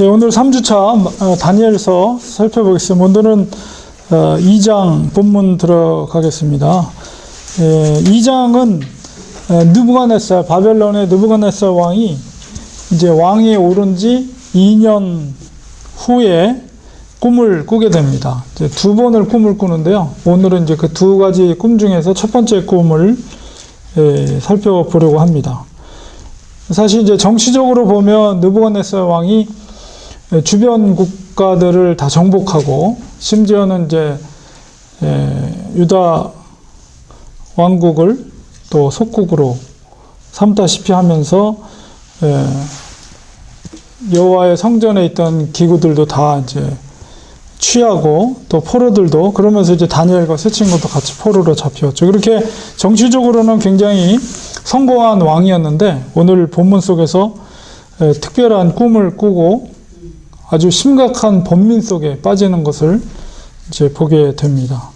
예, 오늘 3주차 다니엘서 살펴보겠습니다. 오늘은 2장 본문 들어가겠습니다. 2장은 느부갓네살, 바벨론의 느부갓네살 왕이 이제 왕위에 오른 지 2년 후에 꿈을 꾸게 됩니다. 이제 두 번을 꿈을 꾸는데요. 오늘은 이제 그 두 가지 꿈 중에서 첫 번째 꿈을 살펴보려고 합니다. 사실 이제 정치적으로 보면 느부갓네살 왕이 주변 국가들을 다 정복하고 심지어는 이제 유다 왕국을 또 속국으로 삼다시피 하면서 여호와의 성전에 있던 기구들도 다 이제 취하고 또 포로들도 그러면서 이제 다니엘과 세 친구도 같이 포로로 잡혔죠. 그렇게 정치적으로는 굉장히 성공한 왕이었는데 오늘 본문 속에서 특별한 꿈을 꾸고 아주 심각한 번민 속에 빠지는 것을 이제 보게 됩니다.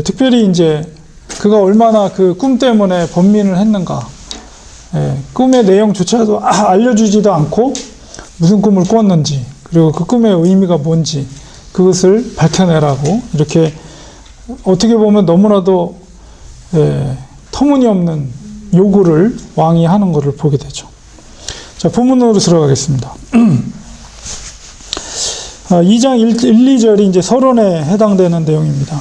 특별히 이제 그가 얼마나 그 꿈 때문에 번민을 했는가. 꿈의 내용조차도 알려주지도 않고 무슨 꿈을 꿨는지 그리고 그 꿈의 의미가 뭔지 그것을 밝혀내라고 이렇게 어떻게 보면 너무나도 터무니없는 요구를 왕이 하는 것을 보게 되죠. 자, 본문으로 들어가겠습니다. 2장 1, 2절이 이제 서론에 해당되는 내용입니다.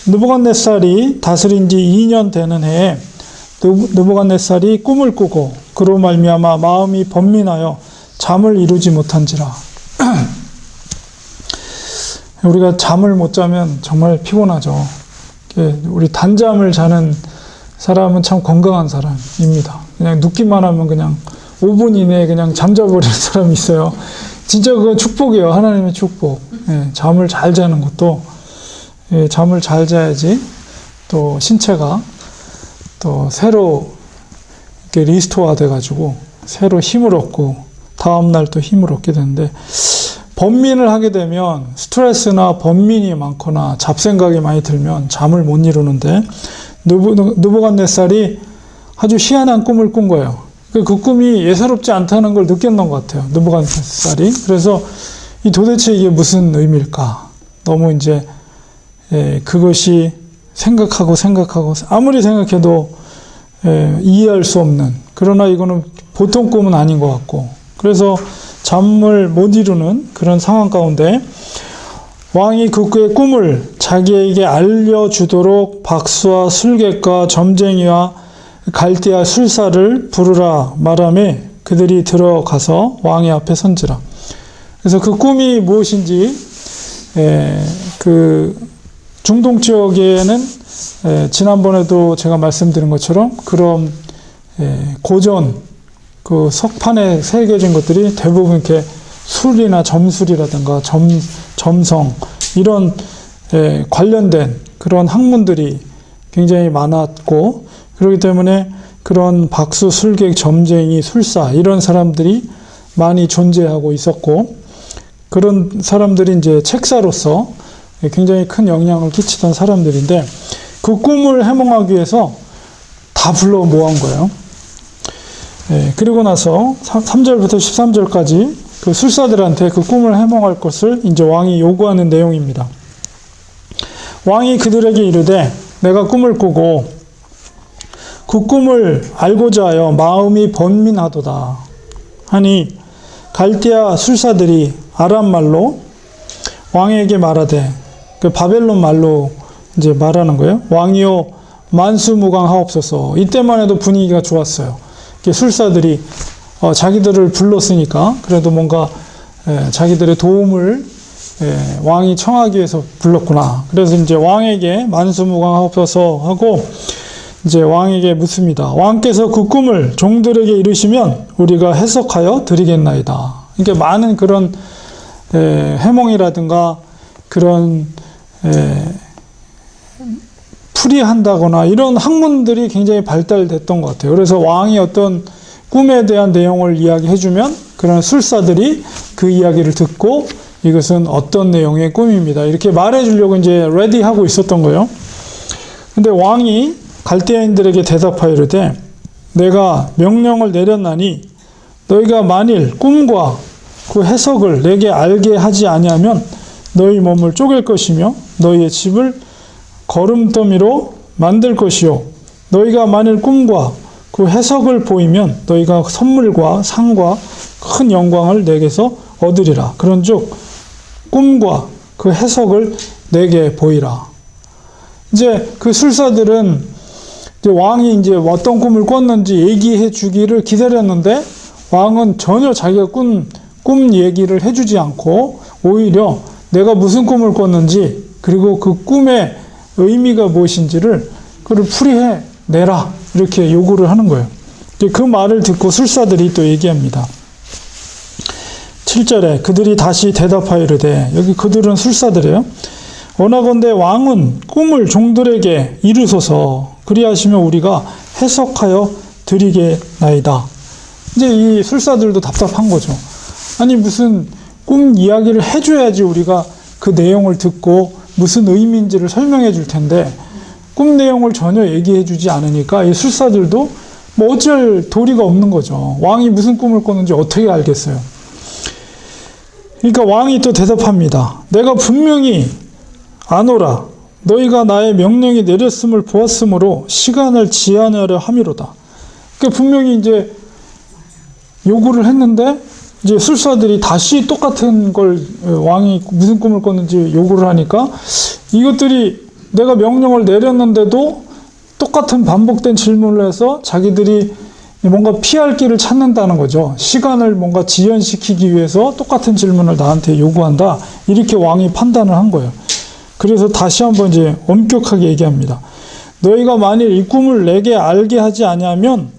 느부갓네살이 다스린 지 2년 되는 해에 느부갓네살이 꿈을 꾸고 그로 말미암아 마음이 번민하여 잠을 이루지 못한지라. 우리가 잠을 못 자면 정말 피곤하죠. 우리 단잠을 자는 사람은 참 건강한 사람입니다. 그냥 눕기만 하면 그냥 5분 이내에 그냥 잠자버리는 사람이 있어요. 진짜 그건 축복이에요. 하나님의 축복. 잠을 잘 자는 것도 잠을 잘 자야지 또 신체가 또 새로 이렇게 리스토어 돼가지고 새로 힘을 얻고 다음날 또 힘을 얻게 되는데 번민을 하게 되면 스트레스나 번민이 많거나 잡생각이 많이 들면 잠을 못 이루는데 느부갓네살이 아주 희한한 꿈을 꾼 거예요. 그 꿈이 예사롭지 않다는 걸 느꼈던 것 같아요. 느부갓네살이. 그래서 도대체 이게 무슨 의미일까? 너무 이제 그것이 생각하고 아무리 생각해도 이해할 수 없는, 그러나 이거는 보통 꿈은 아닌 것 같고 그래서 잠을 못 이루는 그런 상황 가운데 왕이 그의 꿈을 자기에게 알려주도록 박수와 술객과 점쟁이와 갈대아 술사를 부르라 말하며 그들이 들어가서 왕의 앞에 선지라. 그래서 그 꿈이 무엇인지 그 중동 지역에는 지난번에도 제가 말씀드린 것처럼 그런 고전 그 석판에 새겨진 것들이 대부분 이렇게 술이나 점술이라든가 점성 이런 관련된 그런 학문들이 굉장히 많았고 그렇기 때문에 그런 박수, 술객, 점쟁이, 술사 이런 사람들이 많이 존재하고 있었고 그런 사람들이 이제 책사로서 굉장히 큰 영향을 끼치던 사람들인데 그 꿈을 해몽하기 위해서 다 불러 모은 거예요. 그리고 나서 3절부터 13절까지 그 술사들한테 그 꿈을 해몽할 것을 이제 왕이 요구하는 내용입니다. 왕이 그들에게 이르되 내가 꿈을 꾸고 그 꿈을 알고자 하여 마음이 번민하도다 하니 갈대아 술사들이 아람 말로 왕에게 말하되 그 바벨론 말로 이제 말하는 거예요. 왕이여 만수무강하옵소서. 이때만 해도 분위기가 좋았어요. 술사들이 자기들을 불렀으니까 그래도 뭔가 자기들의 도움을 왕이 청하기 위해서 불렀구나. 그래서 이제 왕에게 만수무강하옵소서 하고 이제 왕에게 묻습니다. 왕께서 그 꿈을 종들에게 이루시면 우리가 해석하여 드리겠나이다. 그러니까 많은 그런 해몽이라든가 그런 풀이한다거나 이런 학문들이 굉장히 발달됐던 것 같아요. 그래서 왕이 어떤 꿈에 대한 내용을 이야기해주면 그런 술사들이 그 이야기를 듣고 이것은 어떤 내용의 꿈입니다. 이렇게 말해주려고 이제 레디하고 있었던 거예요. 근데 왕이 갈대아인들에게 대답하여 이르되 내가 명령을 내렸나니 너희가 만일 꿈과 그 해석을 내게 알게 하지 아니하면 너희 몸을 쪼갤 것이며 너희의 집을 거름더미로 만들 것이요 너희가 만일 꿈과 그 해석을 보이면 너희가 선물과 상과 큰 영광을 내게서 얻으리라. 그런즉 꿈과 그 해석을 내게 보이라. 이제 그 술사들은 이제 왕이 이제 어떤 꿈을 꿨는지 얘기해 주기를 기다렸는데 왕은 전혀 자기가 꿈 얘기를 해주지 않고 오히려 내가 무슨 꿈을 꿨는지 그리고 그 꿈의 의미가 무엇인지를 그를 풀이해 내라 이렇게 요구를 하는 거예요. 그 말을 듣고 술사들이 또 얘기합니다. 7절에 그들이 다시 대답하여 이르되, 여기 그들은 술사들이에요. 원하건대 왕은 꿈을 종들에게 이루소서. 그리하시면 우리가 해석하여 드리겠나이다. 이제 이 술사들도 답답한 거죠. 아니 무슨 꿈 이야기를 해줘야지 우리가 그 내용을 듣고 무슨 의미인지를 설명해 줄 텐데 꿈 내용을 전혀 얘기해 주지 않으니까 이 술사들도 뭐 어쩔 도리가 없는 거죠. 왕이 무슨 꿈을 꿨는지 어떻게 알겠어요. 그러니까 왕이 또 대답합니다. 내가 분명히 아노라. 너희가 나의 명령이 내렸음을 보았으므로 시간을 지연하려 함이로다. 그러니까 분명히 이제 요구를 했는데 이제 술사들이 다시 똑같은 걸 왕이 무슨 꿈을 꿨는지 요구를 하니까 이것들이 내가 명령을 내렸는데도 똑같은 반복된 질문을 해서 자기들이 뭔가 피할 길을 찾는다는 거죠. 시간을 뭔가 지연시키기 위해서 똑같은 질문을 나한테 요구한다. 이렇게 왕이 판단을 한 거예요. 그래서 다시 한번 이제 엄격하게 얘기합니다. 너희가 만일 이 꿈을 내게 알게 하지 아니하면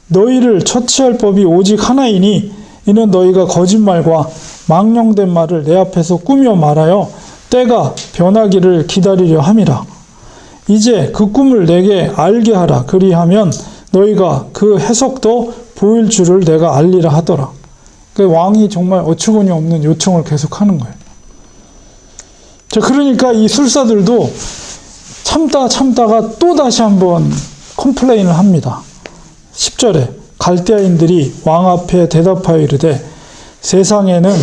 너희를 처치할 법이 오직 하나이니 이는 너희가 거짓말과 망령된 말을 내 앞에서 꾸며 말하여 때가 변하기를 기다리려 함이라. 이제 그 꿈을 내게 알게 하라. 그리하면 너희가 그 해석도 보일 줄을 내가 알리라 하더라. 그러니까 왕이 정말 어처구니 없는 요청을 계속하는 거예요. 자, 그러니까 이 술사들도 참다가 또 다시 한번 컴플레인을 합니다. 10절에 갈대아인들이 왕 앞에 대답하여 이르되 세상에는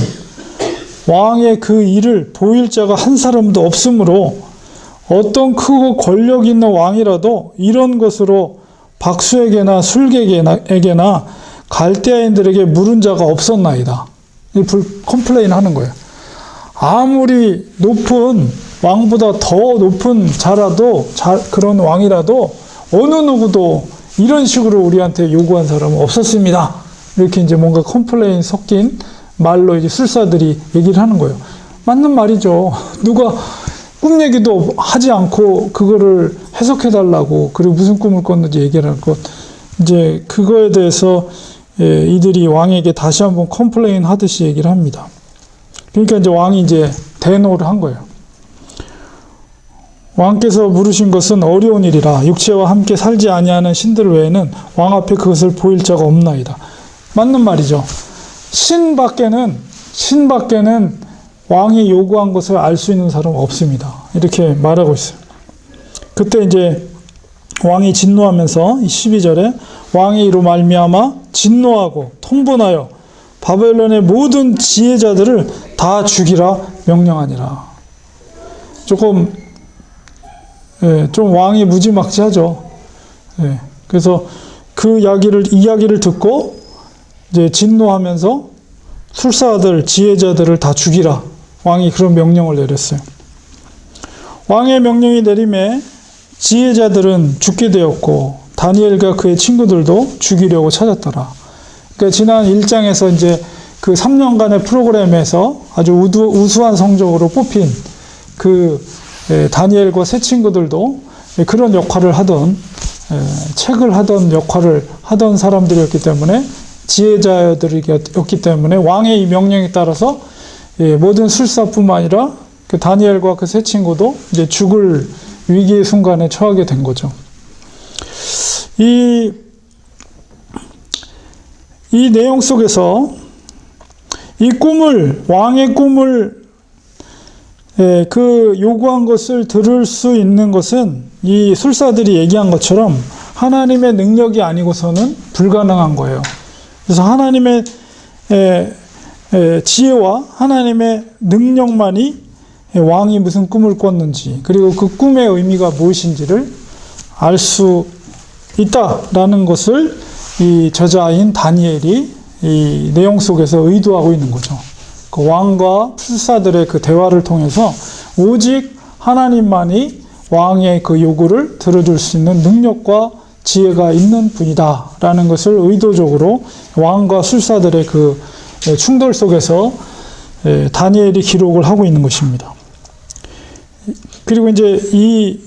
왕의 그 일을 보일 자가 한 사람도 없으므로 어떤 크고 권력 있는 왕이라도 이런 것으로 박수에게나 술객에게나 갈대아인들에게 물은 자가 없었나이다. 컴플레인 하는 거예요. 아무리 높은 왕보다 더 높은 그런 왕이라도 어느 누구도 이런 식으로 우리한테 요구한 사람은 없었습니다. 이렇게 이제 뭔가 컴플레인 섞인 말로 이제 술사들이 얘기를 하는 거예요. 맞는 말이죠. 누가 꿈 얘기도 하지 않고 그거를 해석해 달라고 그리고 무슨 꿈을 꿨는지 얘기를 할 것. 이제 그거에 대해서 이들이 왕에게 다시 한번 컴플레인 하듯이 얘기를 합니다. 그러니까 이제 왕이 이제 대노를 한 거예요. 왕께서 물으신 것은 어려운 일이라 육체와 함께 살지 아니하는 신들 외에는 왕 앞에 그것을 보일 자가 없나이다. 맞는 말이죠. 신 밖에는 왕이 요구한 것을 알 수 있는 사람은 없습니다. 이렇게 말하고 있어요. 그때 이제 왕이 진노하면서 12절에 왕이 이로 말미암아 진노하고 통분하여 바벨론의 모든 지혜자들을 다 죽이라 명령하니라. 좀 왕이 무지막지하죠. 그래서 그 이야기를 듣고 이제 진노하면서 술사들, 지혜자들을 다 죽이라. 왕이 그런 명령을 내렸어요. 왕의 명령이 내림에 지혜자들은 죽게 되었고 다니엘과 그의 친구들도 죽이려고 찾았더라. 그러니까 지난 1장에서 이제 그 3년간의 프로그램에서 아주 우수한 성적으로 뽑힌 그 다니엘과 세 친구들도 그런 역할을 책을 하던 역할을 하던 사람들이었기 때문에 지혜자들이었기 때문에 왕의 이 명령에 따라서 모든 술사뿐만 아니라 그 다니엘과 그 세 친구도 이제 죽을 위기의 순간에 처하게 된 거죠. 이 내용 속에서 왕의 꿈을 그 요구한 것을 들을 수 있는 것은 이 술사들이 얘기한 것처럼 하나님의 능력이 아니고서는 불가능한 거예요. 그래서 하나님의 지혜와 하나님의 능력만이 왕이 무슨 꿈을 꿨는지, 그리고 그 꿈의 의미가 무엇인지를 알 수 있다라는 것을 이 저자인 다니엘이 이 내용 속에서 의도하고 있는 거죠. 그 왕과 풀사들의 그 대화를 통해서 오직 하나님만이 왕의 그 요구를 들어줄 수 있는 능력과 지혜가 있는 분이다라는 것을 의도적으로 왕과 술사들의 그 충돌 속에서 다니엘이 기록을 하고 있는 것입니다. 그리고 이제 이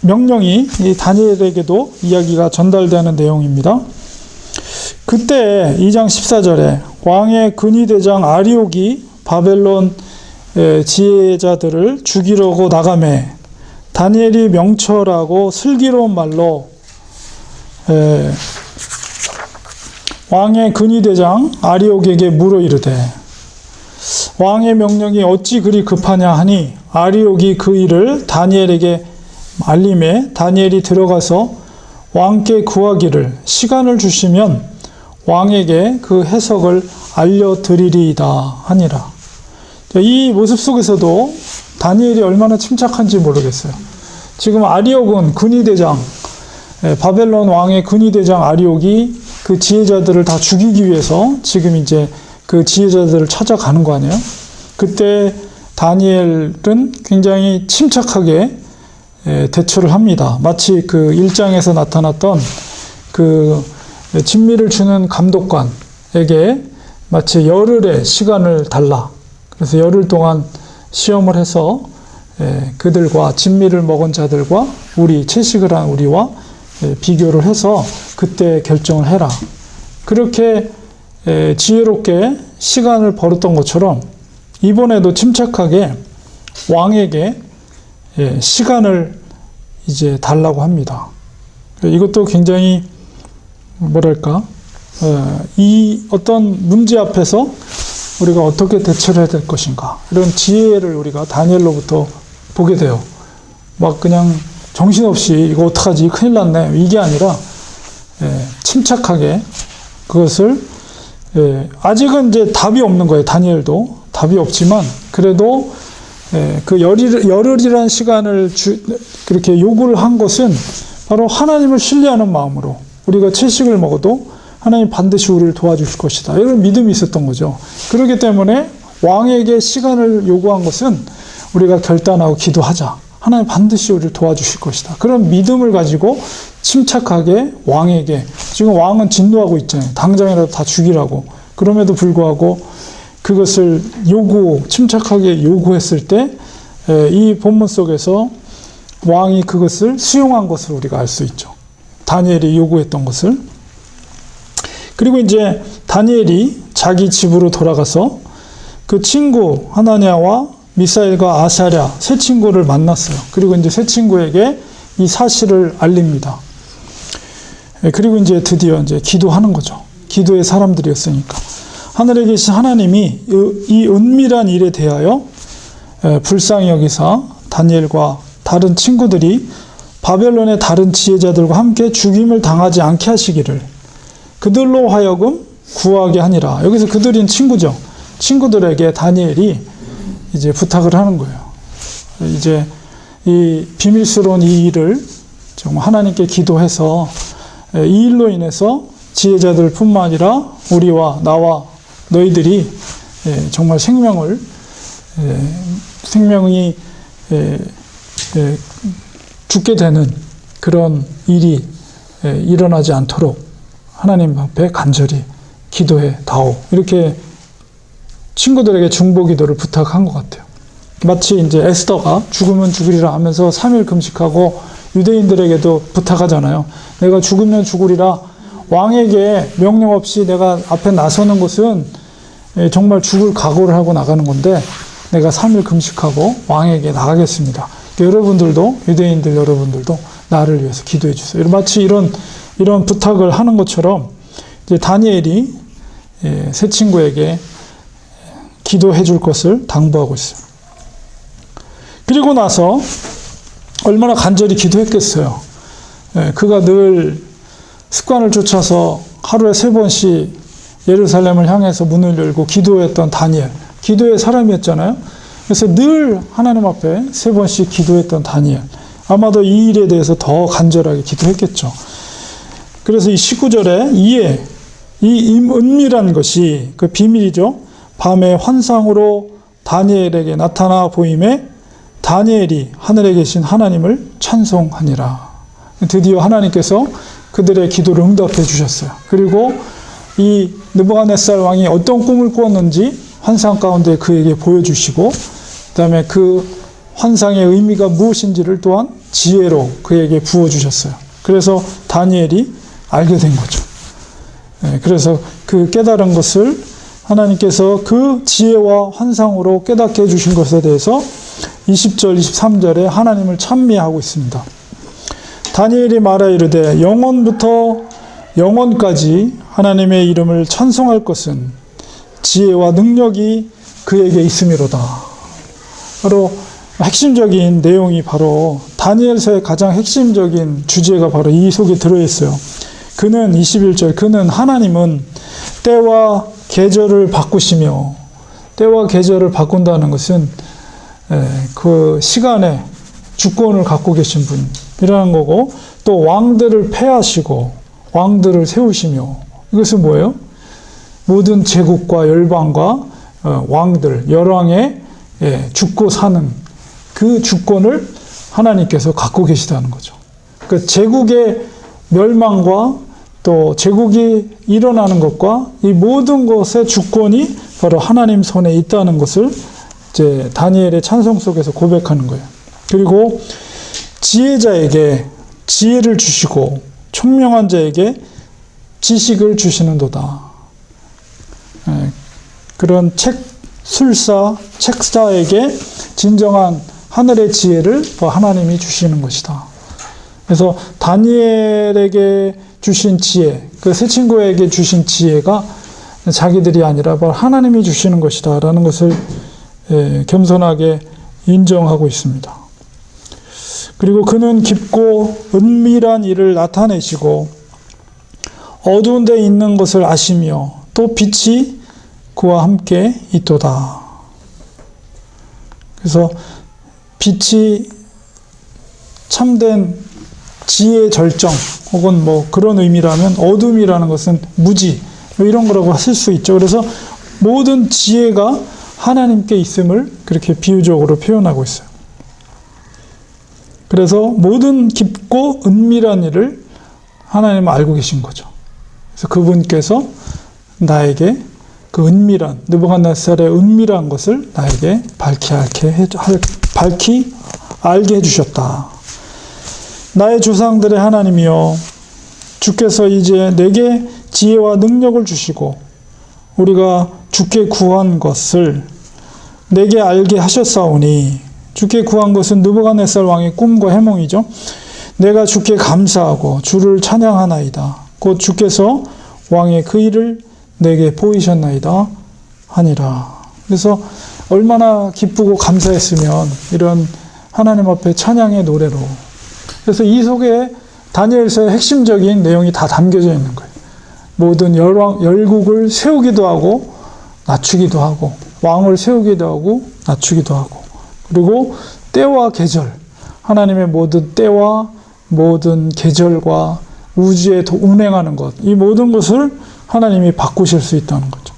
명령이 이 다니엘에게도 이야기가 전달되는 내용입니다. 그때 2장 14절에 왕의 근위대장 아리옥이 바벨론 지혜자들을 죽이려고 나가매 다니엘이 명철하고 슬기로운 말로 왕의 근위대장 아리옥에게 물어 이르되 왕의 명령이 어찌 그리 급하냐 하니 아리옥이 그 일을 다니엘에게 알림에 다니엘이 들어가서 왕께 구하기를 시간을 주시면 왕에게 그 해석을 알려드리리이다 하니라. 이 모습 속에서도 다니엘이 얼마나 침착한지 모르겠어요. 지금 아리옥은 근위대장, 바벨론 왕의 근위대장 아리옥이 그 지혜자들을 다 죽이기 위해서 지금 이제 그 지혜자들을 찾아가는 거 아니에요? 그때 다니엘은 굉장히 침착하게 대처를 합니다. 마치 그 1장에서 나타났던 그 진미를 주는 감독관에게 마치 열흘의 시간을 달라. 그래서 열흘 동안 시험을 해서 그들과 진미를 먹은 자들과 채식을 한 우리와 비교를 해서 그때 결정을 해라. 그렇게 지혜롭게 시간을 벌었던 것처럼 이번에도 침착하게 왕에게 시간을 이제 달라고 합니다. 이것도 굉장히 뭐랄까 이 어떤 문제 앞에서 우리가 어떻게 대처를 해야 될 것인가 이런 지혜를 우리가 다니엘로부터 보게 돼요. 막 그냥 정신없이 이거 어떡하지 큰일 났네 이게 아니라 침착하게 그것을 아직은 이제 답이 없는 거예요. 다니엘도 답이 없지만 그래도 그 열흘이라는 시간을 그렇게 요구를 한 것은 바로 하나님을 신뢰하는 마음으로 우리가 채식을 먹어도 하나님 반드시 우리를 도와주실 것이다. 이런 믿음이 있었던 거죠. 그렇기 때문에 왕에게 시간을 요구한 것은 우리가 결단하고 기도하자. 하나님 반드시 우리를 도와주실 것이다. 그런 믿음을 가지고 침착하게 왕에게 지금 왕은 진노하고 있잖아요. 당장이라도 다 죽이라고. 그럼에도 불구하고 그것을 침착하게 요구했을 때 이 본문 속에서 왕이 그것을 수용한 것을 우리가 알 수 있죠. 다니엘이 요구했던 것을. 그리고 이제 다니엘이 자기 집으로 돌아가서 그 친구 하나냐와 미사엘과 아사랴 세 친구를 만났어요. 그리고 이제 세 친구에게 이 사실을 알립니다. 그리고 이제 드디어 이제 기도하는 거죠. 기도의 사람들이었으니까. 하늘에 계신 하나님이 이 은밀한 일에 대하여 불쌍히 여기사 다니엘과 다른 친구들이 바벨론의 다른 지혜자들과 함께 죽임을 당하지 않게 하시기를 그들로 하여금 구하게 하니라. 여기서 그들인 친구죠. 친구들에게 다니엘이 이제 부탁을 하는 거예요. 이제 이 비밀스러운 이 일을 정말 하나님께 기도해서 이 일로 인해서 지혜자들 뿐만 아니라 우리와 나와 너희들이 정말 생명이 죽게 되는 그런 일이 일어나지 않도록 하나님 앞에 간절히 기도해 다오. 이렇게 친구들에게 중보 기도를 부탁한 것 같아요. 마치 이제 에스더가 죽으면 죽으리라 하면서 3일 금식하고 유대인들에게도 부탁하잖아요. 내가 죽으면 죽으리라. 왕에게 명령 없이 내가 앞에 나서는 것은 정말 죽을 각오를 하고 나가는 건데 내가 3일 금식하고 왕에게 나가겠습니다. 여러분들도 유대인들 여러분들도 나를 위해서 기도해 주세요. 마치 이런 부탁을 하는 것처럼 이제 다니엘이 세 친구에게 기도해 줄 것을 당부하고 있어요. 그리고 나서 얼마나 간절히 기도했겠어요. 그가 늘 습관을 쫓아서 하루에 3번씩 예루살렘을 향해서 문을 열고 기도했던 다니엘. 기도의 사람이었잖아요. 그래서 늘 하나님 앞에 3번씩 기도했던 다니엘. 아마도 이 일에 대해서 더 간절하게 기도했겠죠. 그래서 이 19절에 이에 이 은밀한 것이 그 비밀이죠. 밤에 환상으로 다니엘에게 나타나 보임에 다니엘이 하늘에 계신 하나님을 찬송하니라. 드디어 하나님께서 그들의 기도를 응답해 주셨어요. 그리고 이 느부갓네살 왕이 어떤 꿈을 꾸었는지 환상 가운데 그에게 보여주시고, 그 다음에 그 환상의 의미가 무엇인지를 또한 지혜로 그에게 부어주셨어요. 그래서 다니엘이 알게 된 거죠. 그래서 그 깨달은 것을 하나님께서 그 지혜와 환상으로 깨닫게 해주신 것에 대해서 20절, 23절에 하나님을 찬미하고 있습니다. 다니엘이 말하 이르되 영원부터 영원까지 하나님의 이름을 찬송할 것은 지혜와 능력이 그에게 있음이로다. 바로 핵심적인 내용이 바로 다니엘서의 가장 핵심적인 주제가 바로 이 속에 들어있어요. 그는 21절 그는 하나님은 때와 계절을 바꾸시며, 때와 계절을 바꾼다는 것은 그 시간에 주권을 갖고 계신 분이라는 거고, 또 왕들을 패하시고 왕들을 세우시며, 이것은 뭐예요? 모든 제국과 열방과 왕들, 열왕에 죽고 사는 그 주권을 하나님께서 갖고 계시다는 거죠. 그 제국의 멸망과 또 제국이 일어나는 것과 이 모든 것의 주권이 바로 하나님 손에 있다는 것을 이제 다니엘의 찬송 속에서 고백하는 거예요. 그리고 지혜자에게 지혜를 주시고 총명한 자에게 지식을 주시는도다. 그런 책사에게 진정한 하늘의 지혜를 하나님이 주시는 것이다. 그래서 다니엘에게 주신 지혜, 그 세 친구에게 주신 지혜가 자기들이 아니라 바로 하나님이 주시는 것이다 라는 것을 겸손하게 인정하고 있습니다. 그리고 그는 깊고 은밀한 일을 나타내시고 어두운 데 있는 것을 아시며 또 빛이 그와 함께 있도다. 그래서 빛이 참된 지혜의 절정 혹은 뭐 그런 의미라면 어둠이라는 것은 무지 뭐 이런 거라고 쓸 수 있죠. 그래서 모든 지혜가 하나님께 있음을 그렇게 비유적으로 표현하고 있어요. 그래서 모든 깊고 은밀한 일을 하나님은 알고 계신 거죠. 그래서 그분께서 나에게 그 은밀한, 느부갓네살의 은밀한 것을 나에게 밝히 알게 해주셨다. 나의 조상들의 하나님이여, 주께서 이제 내게 지혜와 능력을 주시고 우리가 주께 구한 것을 내게 알게 하셨사오니, 주께 구한 것은 느부갓네살 왕의 꿈과 해몽이죠. 내가 주께 감사하고 주를 찬양하나이다. 곧 주께서 왕의 그 일을 내게 보이셨나이다 하니라. 그래서 얼마나 기쁘고 감사했으면 이런 하나님 앞에 찬양의 노래로. 그래서 이 속에 다니엘서의 핵심적인 내용이 다 담겨져 있는 거예요. 모든 열국을 세우기도 하고 낮추기도 하고, 왕을 세우기도 하고 낮추기도 하고, 그리고 때와 계절, 하나님의 모든 때와 모든 계절과 우주에 운행하는 것, 이 모든 것을 하나님이 바꾸실 수 있다는 거죠.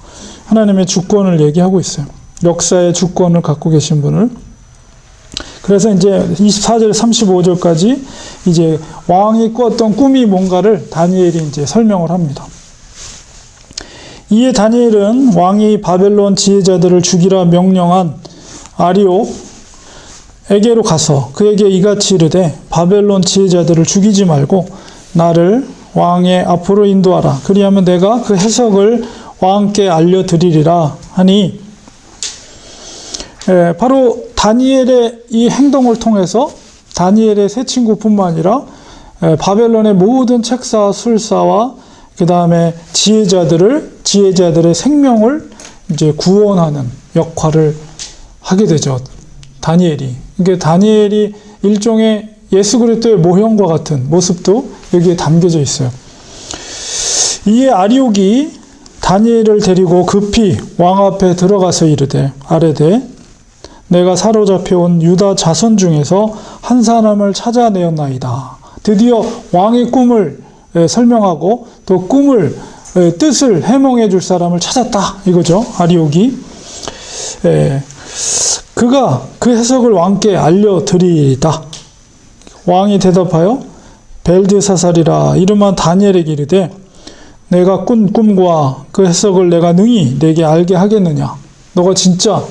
하나님의 주권을 얘기하고 있어요. 역사의 주권을 갖고 계신 분을. 그래서 이제 24절 35절까지 이제 왕이 꾸었던 꿈이 뭔가를 다니엘이 이제 설명을 합니다. 이에 다니엘은 왕이 바벨론 지혜자들을 죽이라 명령한 아리옥에게로 가서 그에게 이같이 이르되, 바벨론 지혜자들을 죽이지 말고 나를 왕의 앞으로 인도하라. 그리하면 내가 그 해석을 왕께 알려드리리라 하니, 바로 다니엘의 이 행동을 통해서 다니엘의 세 친구뿐만 아니라 바벨론의 모든 책사, 술사와 그 다음에 지혜자들의 생명을 이제 구원하는 역할을 하게 되죠. 다니엘이. 그러니까 다니엘이 일종의 예수 그리스도의 모형과 같은 모습도 여기에 담겨져 있어요. 이에 아리옥이 다니엘을 데리고 급히 왕 앞에 들어가서 아뢰되 내가 사로잡혀온 유다 자손 중에서 한 사람을 찾아내었나이다. 드디어 왕의 꿈을 설명하고 또 꿈을 뜻을 해몽해 줄 사람을 찾았다 이거죠. 아리옥이. 그가 그 해석을 왕께 알려드리이다. 왕이 대답하여 벨드사살이라 이름한 다니엘에게 이르되 내가 꾼 꿈과 그 해석을 내가 능히 내게 알게 하겠느냐? 너가 진짜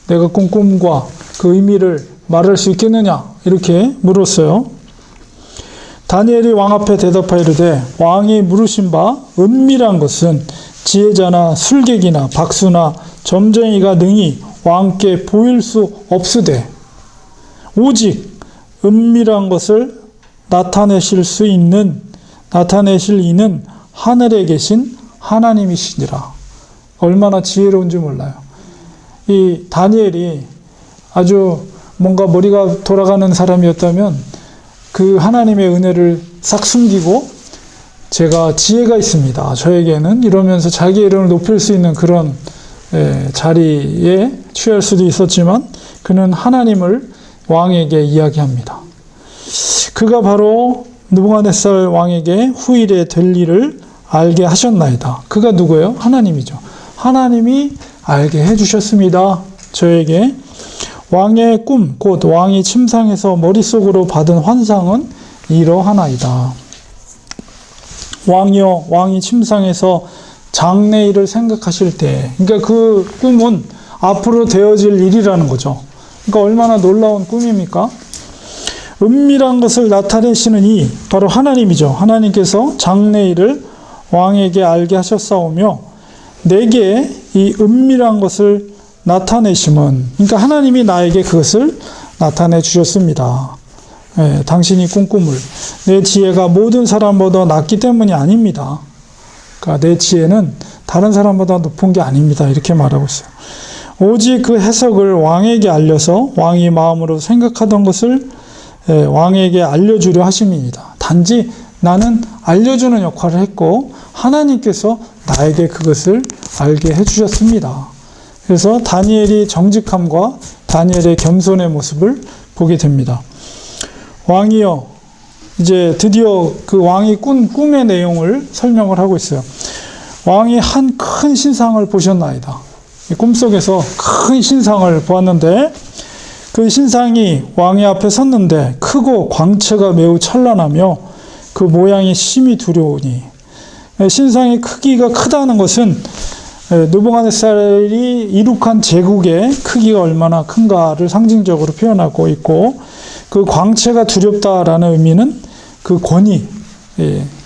내가 꾼 꿈과 그 의미를 말할 수 있겠느냐? 이렇게 물었어요. 다니엘이 왕 앞에 대답하여 이르되 왕이 물으신 바 은밀한 것은 지혜자나 술객이나 박수나 점쟁이가 능히 왕께 보일 수 없으되 오직 은밀한 것을 나타내실 이는 하늘에 계신 하나님이시니라. 얼마나 지혜로운지 몰라요. 이 다니엘이 아주 뭔가 머리가 돌아가는 사람이었다면 그 하나님의 은혜를 싹 숨기고 제가 지혜가 있습니다. 저에게는 이러면서 자기 이름을 높일 수 있는 그런 자리에 취할 수도 있었지만 그는 하나님을 왕에게 이야기합니다. 그가 바로 느부갓네살 왕에게 후일에 될 일을 알게 하셨나이다. 그가 누구예요? 하나님이죠. 하나님이 알게 해주셨습니다. 저에게 왕의 꿈, 곧 왕이 침상에서 머릿속으로 받은 환상은 이러하나이다. 왕이여, 왕이 침상에서 장래일을 생각하실 때, 그러니까 그 꿈은 앞으로 되어질 일이라는 거죠. 그러니까 얼마나 놀라운 꿈입니까? 은밀한 것을 나타내시는 이 바로 하나님이죠. 하나님께서 장래일을 왕에게 알게 하셨사오며 내게 이 은밀한 것을 나타내심은, 그러니까 하나님이 나에게 그것을 나타내 주셨습니다. 당신이 꾼 꿈을 내 지혜가 모든 사람보다 낫기 때문이 아닙니다. 그러니까 내 지혜는 다른 사람보다 높은 게 아닙니다. 이렇게 말하고 있어요. 오직 그 해석을 왕에게 알려서 왕이 마음으로 생각하던 것을 왕에게 알려주려 하심입니다. 단지 나는 알려주는 역할을 했고 하나님께서 나에게 그것을 알게 해주셨습니다. 그래서 다니엘이 정직함과 다니엘의 겸손의 모습을 보게 됩니다. 왕이여, 이제 드디어 그 왕이 꾼 꿈의 내용을 설명을 하고 있어요. 왕이 한 큰 신상을 보셨나이다. 꿈속에서 큰 신상을 보았는데 그 신상이 왕의 앞에 섰는데 크고 광채가 매우 찬란하며 그 모양이 심히 두려우니, 신상의 크기가 크다는 것은 느부갓네살이 이룩한 제국의 크기가 얼마나 큰가를 상징적으로 표현하고 있고, 그 광채가 두렵다라는 의미는 그 권위,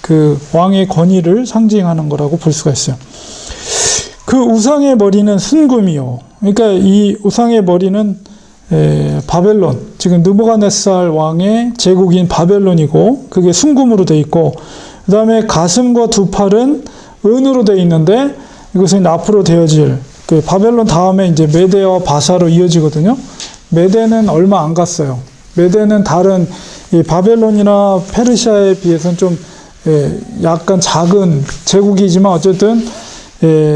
그 왕의 권위를 상징하는 거라고 볼 수가 있어요. 그 우상의 머리는 순금이요. 그러니까 이 우상의 머리는 바벨론, 지금 느부갓네살 왕의 제국인 바벨론이고 그게 순금으로 되어 있고, 그 다음에 가슴과 두 팔은 은으로 되어 있는데 이것은 앞으로 되어질 그 바벨론 다음에 이제 메대와 바사로 이어지거든요. 메대는 얼마 안 갔어요. 메대는 다른 이 바벨론이나 페르시아에 비해서는 좀 약간 작은 제국이지만 어쨌든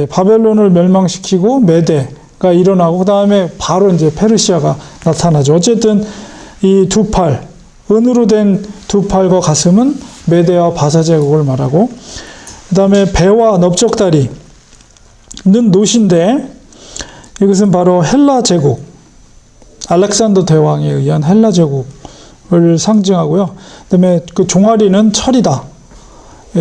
바벨론을 멸망시키고 메대가 일어나고 그 다음에 바로 이제 페르시아가 나타나죠. 어쨌든 이 두 팔, 은으로 된 두 팔과 가슴은 메대와 바사 제국을 말하고, 그 다음에 배와 넓적다리는 노신데 이것은 바로 헬라 제국, 알렉산더 대왕에 의한 헬라 제국을 상징하고요. 그 다음에 그 종아리는 철이다.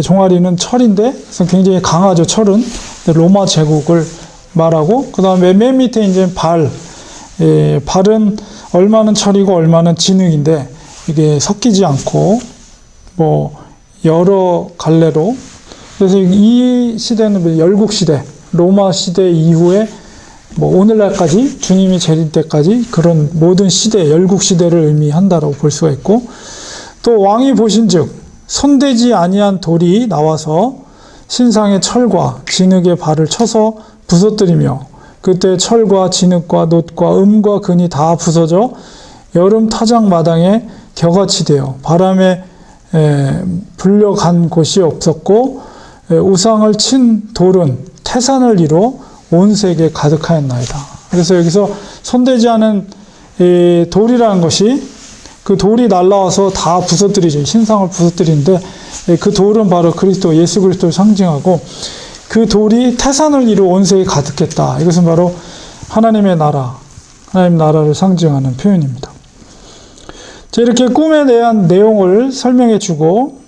종아리는 철인데 굉장히 강하죠. 철은 로마 제국을 말하고, 그 다음에 맨 밑에 이제 발은 얼마는 철이고 얼마는 진흙인데 이게 섞이지 않고 뭐 여러 갈래로, 그래서 이 시대는 열국 시대, 로마 시대 이후에 뭐 오늘날까지 주님이 재림 때까지 그런 모든 시대, 열국 시대를 의미한다라고 볼 수가 있고, 또 왕이 보신즉 손대지 아니한 돌이 나와서 신상의 철과 진흙의 발을 쳐서 부서뜨리며 그때 철과 진흙과 놋과 음과 금이 다 부서져 여름 타작 마당에 겨같이 되어 바람에 불려간 곳이 없었고, 우상을 친 돌은 태산을 이루어 온 세계에 가득하였나이다. 그래서 여기서 손대지 않은 돌이라는 것이 그 돌이 날라와서 다 부서뜨리죠. 신상을 부서뜨리는데 그 돌은 바로 그리스도, 예수 그리스도를 상징하고 그 돌이 태산을 이루어 온 세계에 가득했다. 이것은 바로 하나님의 나라, 하나님 나라를 상징하는 표현입니다. 자, 이렇게 꿈에 대한 내용을 설명해 주고,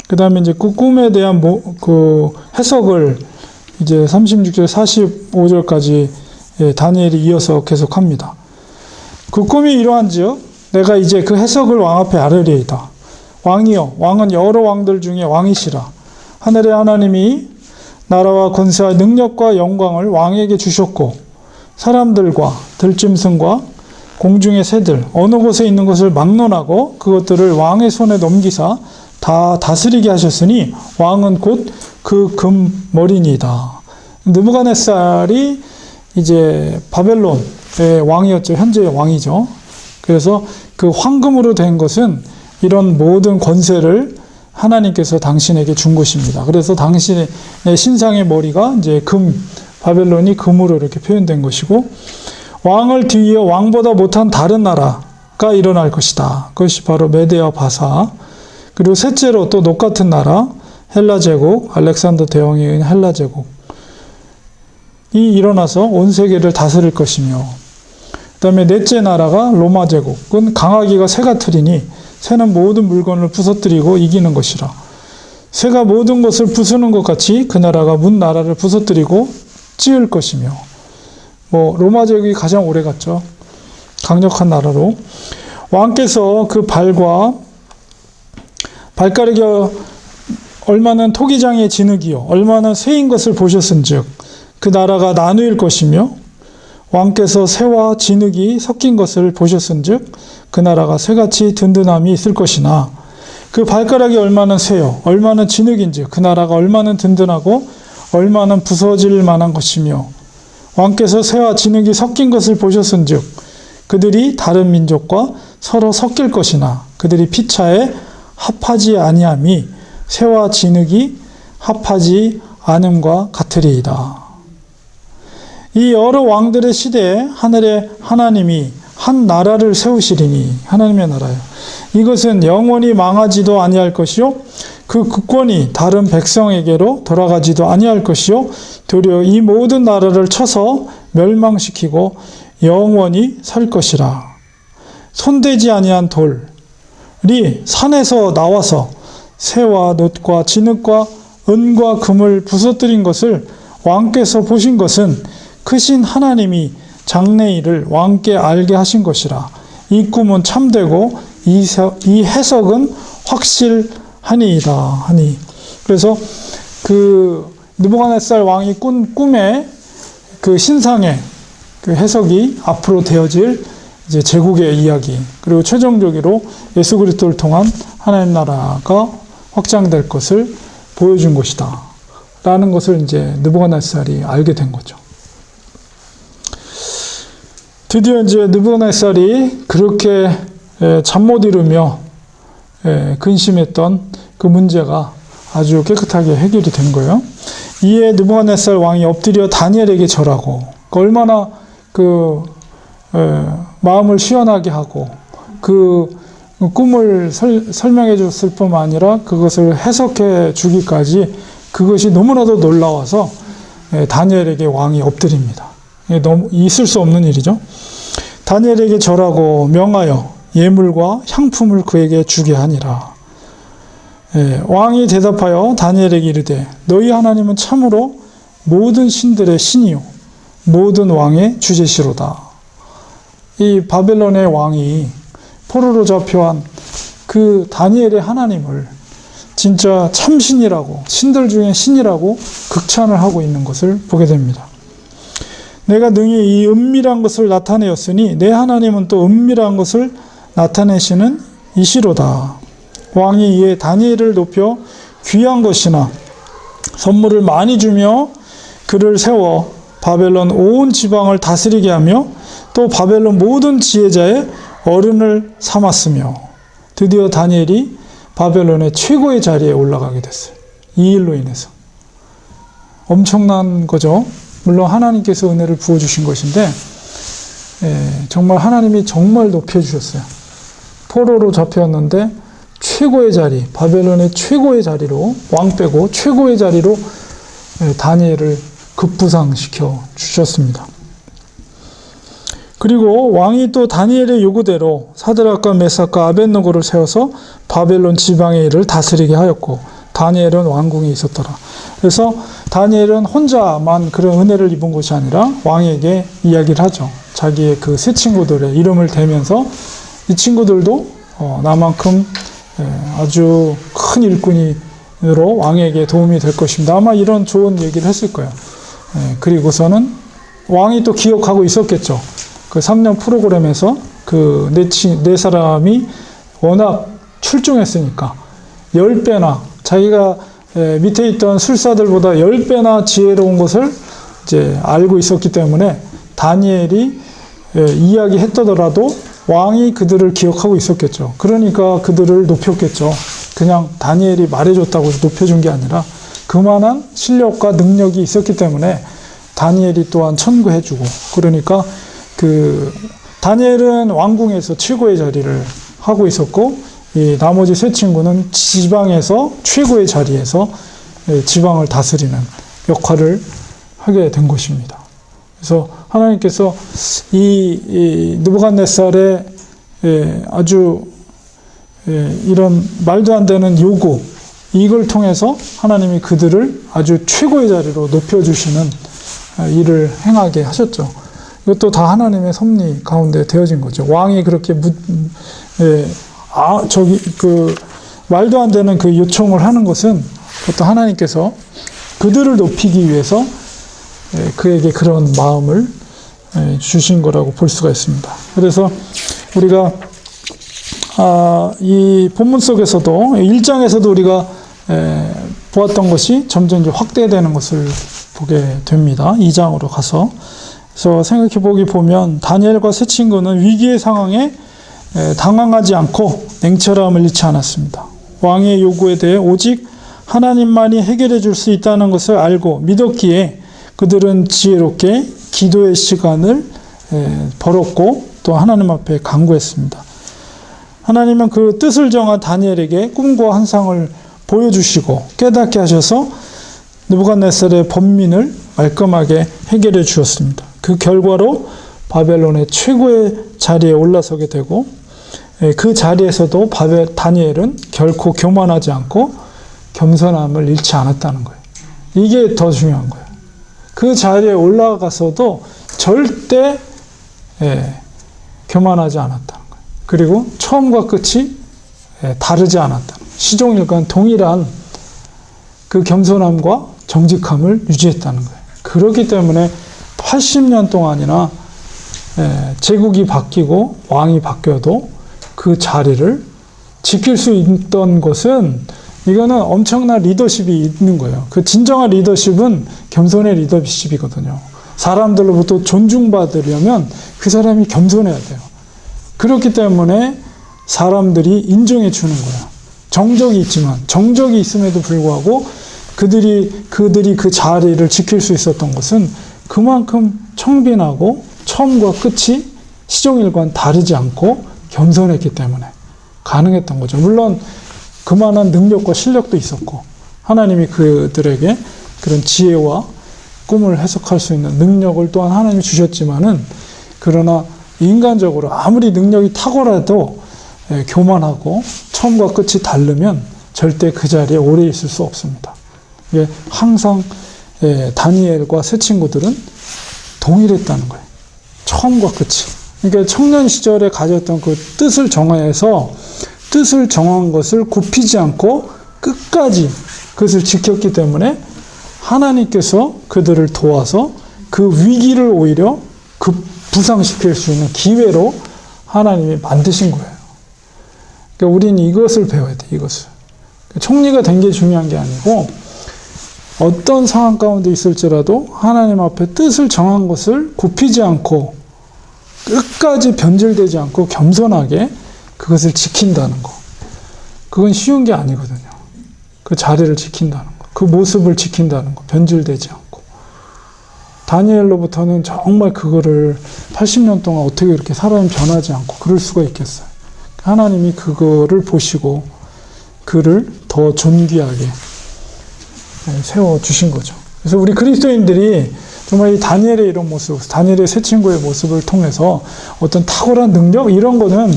그 다음에 이제 그 꿈에 대한 그 해석을 이제 36절, 45절까지 다니엘이 이어서 계속합니다. 그 꿈이 이러한 즉, 내가 이제 그 해석을 왕 앞에 아뢰리이다. 왕이여, 왕은 여러 왕들 중에 왕이시라. 하늘의 하나님이 나라와 권세와 능력과 영광을 왕에게 주셨고, 사람들과 들짐승과 공중의 새들 어느 곳에 있는 것을 막론하고 그것들을 왕의 손에 넘기사 다 다스리게 하셨으니 왕은 곧 그 금머리니이다. 느부갓네살이 이제 바벨론의 왕이었죠. 현재의 왕이죠. 그래서 그 황금으로 된 것은 이런 모든 권세를 하나님께서 당신에게 준 것입니다. 그래서 당신의 신상의 머리가 이제 바벨론이 금으로 이렇게 표현된 것이고, 왕을 뒤이어 왕보다 못한 다른 나라가 일어날 것이다. 그것이 바로 메데와 바사. 그리고 셋째로 또 똑같은 나라, 헬라 제국, 알렉산더 대왕에 의한 헬라 제국이 일어나서 온 세계를 다스릴 것이며, 그 다음에 넷째 나라가 로마 제국은 강하기가 새가 틀이니 새는 모든 물건을 부서뜨리고 이기는 것이라. 새가 모든 것을 부수는 것 같이 그 나라가 문 나라를 부서뜨리고 찌을 것이며, 로마 제국이 가장 오래 갔죠. 강력한 나라로. 왕께서 그 발가락이 얼마는 토기장의 진흙이요 얼마나 쇠인 것을 보셨은즉 그 나라가 나누일 것이며, 왕께서 쇠와 진흙이 섞인 것을 보셨은즉 그 나라가 쇠같이 든든함이 있을 것이나, 그 발가락이 얼마나 쇠요 얼마나 진흙인즉 그 나라가 얼마나 든든하고 얼마나 부서질 만한 것이며, 왕께서 쇠와 진흙이 섞인 것을 보셨은즉 그들이 다른 민족과 서로 섞일 것이나 그들이 피차에 합하지 아니함이 쇠와 진흙이 합하지 않음과 같으리이다. 이 여러 왕들의 시대에 하늘의 하나님이 한 나라를 세우시리니, 하나님의 나라요, 이것은 영원히 망하지도 아니할 것이요 그 국권이 다른 백성에게로 돌아가지도 아니할 것이요 도리어 이 모든 나라를 쳐서 멸망시키고 영원히 설 것이라. 손대지 아니한 돌이 산에서 나와서 쇠와 놋과 진흙과 은과 금을 부서뜨린 것을 왕께서 보신 것은 크신 하나님이 장래일을 왕께 알게 하신 것이라. 이 꿈은 참되고 이 해석은 확실하니이다 하니. 그래서 그 느부갓네살 왕이 꾼 꿈의 그 신상의 그 해석이 앞으로 되어질 이제 제국의 이야기, 그리고 최종적으로 예수 그리스도를 통한 하나님 나라가 확장될 것을 보여준 것이다 라는 것을 이제 느부갓네살이 알게 된 거죠. 드디어 이제 느부갓네살이 그렇게 잠 못 이루며 근심했던 그 문제가 아주 깨끗하게 해결이 된 거예요. 이에 느부갓네살 왕이 엎드려 다니엘에게 절하고, 얼마나 마음을 시원하게 하고 그 꿈을 설명해 줬을 뿐만 아니라 그것을 해석해 주기까지 그것이 너무나도 놀라워서 다니엘에게 왕이 엎드립니다. 너무 있을 수 없는 일이죠. 다니엘에게 절하고 명하여 예물과 향품을 그에게 주게 하니라. 왕이 대답하여 다니엘에게 이르되 너희 하나님은 참으로 모든 신들의 신이요 모든 왕의 주제시로다. 이 바벨론의 왕이 포로로 잡혀한 그 다니엘의 하나님을 진짜 참신이라고, 신들 중에 신이라고 극찬을 하고 있는 것을 보게 됩니다. 내가 능히 이 은밀한 것을 나타내었으니 내 하나님은 또 은밀한 것을 나타내시는 이시로다. 왕이 이에 다니엘을 높여 귀한 것이나 선물을 많이 주며 그를 세워 바벨론 온 지방을 다스리게 하며 또 바벨론 모든 지혜자의 어른을 삼았으며, 드디어 다니엘이 바벨론의 최고의 자리에 올라가게 됐어요. 이 일로 인해서. 엄청난 거죠. 물론 하나님께서 은혜를 부어주신 것인데 정말 하나님이 정말 높여주셨어요. 포로로 잡혔는데 최고의 자리, 바벨론의 최고의 자리로, 왕 빼고 최고의 자리로 다니엘을 급부상시켜 주셨습니다. 그리고 왕이 또 다니엘의 요구대로 사드락과 메삭과 아벳느고를 세워서 바벨론 지방의 일을 다스리게 하였고 다니엘은 왕궁에 있었더라. 그래서 다니엘은 혼자만 그런 은혜를 입은 것이 아니라 왕에게 이야기를 하죠. 자기의 그 세 친구들의 이름을 대면서 이 친구들도 나만큼 아주 큰 일꾼으로 왕에게 도움이 될 것입니다. 아마 이런 좋은 얘기를 했을 거예요. 그리고서는 왕이 또 기억하고 있었겠죠. 그 3년 프로그램에서 그 네 사람이 워낙 출중했으니까 10배나 자기가 밑에 있던 술사들보다 10배나 지혜로운 것을 이제 알고 있었기 때문에 다니엘이 이야기했더라도 왕이 그들을 기억하고 있었겠죠. 그러니까 그들을 높였겠죠. 그냥 다니엘이 말해줬다고 해서 높여준 게 아니라 그만한 실력과 능력이 있었기 때문에 다니엘이 또한 천구해주고, 그러니까 그 다니엘은 왕궁에서 최고의 자리를 하고 있었고 이 나머지 세 친구는 지방에서 최고의 자리에서 지방을 다스리는 역할을 하게 된 것입니다. 그래서 하나님께서 이 느부갓네살의 아주 이런 말도 안 되는 요구, 이걸 통해서 하나님이 그들을 아주 최고의 자리로 높여주시는 일을 행하게 하셨죠. 이것도 다 하나님의 섭리 가운데 되어진 거죠. 왕이 그렇게 말도 안 되는 그 요청을 하는 것은 그것도 하나님께서 그들을 높이기 위해서 그에게 그런 마음을 주신 거라고 볼 수가 있습니다. 그래서 우리가 이 본문 속에서도 1장에서도 우리가 보았던 것이 점점 이제 확대되는 것을 보게 됩니다. 2장으로 가서. 그래서 생각해 보면 다니엘과 세 친구는 위기의 상황에 당황하지 않고 냉철함을 잃지 않았습니다. 왕의 요구에 대해 오직 하나님만이 해결해 줄 수 있다는 것을 알고 믿었기에 그들은 지혜롭게 기도의 시간을 벌었고 또 하나님 앞에 간구했습니다. 하나님은 그 뜻을 정한 다니엘에게 꿈과 환상을 보여주시고 깨닫게 하셔서 느부갓네살의 번민을 말끔하게 해결해 주셨습니다. 그 결과로 바벨론의 최고의 자리에 올라서게 되고 그 자리에서도 다니엘은 결코 교만하지 않고 겸손함을 잃지 않았다는 거예요. 이게 더 중요한 거예요. 그 자리에 올라가서도 절대 교만하지 않았다는 거예요. 그리고 처음과 끝이 다르지 않았다는 거예요. 시종일관 동일한 그 겸손함과 정직함을 유지했다는 거예요. 그렇기 때문에 80년 동안이나 제국이 바뀌고 왕이 바뀌어도 그 자리를 지킬 수 있던 것은 이거는 엄청난 리더십이 있는 거예요. 그 진정한 리더십은 겸손의 리더십이거든요. 사람들로부터 존중받으려면 그 사람이 겸손해야 돼요. 그렇기 때문에 사람들이 인정해 주는 거야. 정적이 있지만, 정적이 있음에도 불구하고 그들이 그 자리를 지킬 수 있었던 것은 그만큼 청빈하고 처음과 끝이 시종일관 다르지 않고 겸손했기 때문에 가능했던 거죠. 물론 그만한 능력과 실력도 있었고 하나님이 그들에게 그런 지혜와 꿈을 해석할 수 있는 능력을 또한 하나님이 주셨지만은, 그러나 인간적으로 아무리 능력이 탁월해도 교만하고 처음과 끝이 다르면 절대 그 자리에 오래 있을 수 없습니다. 항상 다니엘과 세 친구들은 동일했다는 거예요. 처음과 끝이. 그러니까 청년 시절에 가졌던 그 뜻을 정해서 뜻을 정한 것을 굽히지 않고 끝까지 그것을 지켰기 때문에 하나님께서 그들을 도와서 그 위기를 오히려 부상시킬 수 있는 기회로 하나님이 만드신 거예요. 그러니까 우리는 이것을 배워야 돼, 이것을. 총리가 된 게 중요한 게 아니고 어떤 상황 가운데 있을지라도 하나님 앞에 뜻을 정한 것을 굽히지 않고 끝까지 변질되지 않고 겸손하게 그것을 지킨다는 거. 그건 쉬운 게 아니거든요. 그 자리를 지킨다는 거. 그 모습을 지킨다는 거, 변질되지 않고. 다니엘로부터는 정말 그거를 80년 동안 어떻게 이렇게 사람이 변하지 않고 그럴 수가 있겠어요. 하나님이 그거를 보시고 그를 더 존귀하게 세워주신 거죠. 그래서 우리 그리스도인들이 정말 이 다니엘의 이런 모습, 다니엘의 새 친구의 모습을 통해서 어떤 탁월한 능력, 이런 거는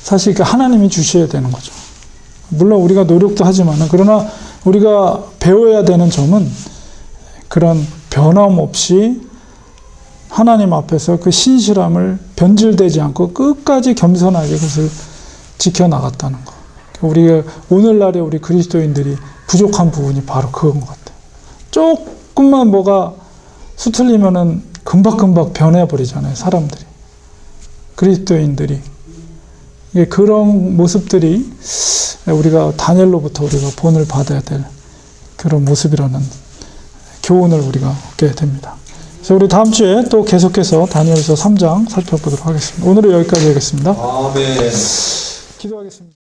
사실 그 하나님이 주셔야 되는 거죠. 물론 우리가 노력도 하지만은, 그러나 우리가 배워야 되는 점은 그런 변함없이 하나님 앞에서 그 신실함을 변질되지 않고 끝까지 겸손하게 그것을 지켜나갔다는 거. 우리가 오늘날의 우리 그리스도인들이 부족한 부분이 바로 그건 것 같아요. 조금만 뭐가 수틀리면은 금박금박 변해버리잖아요, 사람들이. 그리스도인들이. 그런 모습들이 우리가 다니엘로부터 우리가 본을 받아야 될 그런 모습이라는 교훈을 우리가 얻게 됩니다. 그래서 우리 다음 주에 또 계속해서 다니엘서 3장 살펴보도록 하겠습니다. 오늘은 여기까지 하겠습니다. 아멘. 기도하겠습니다.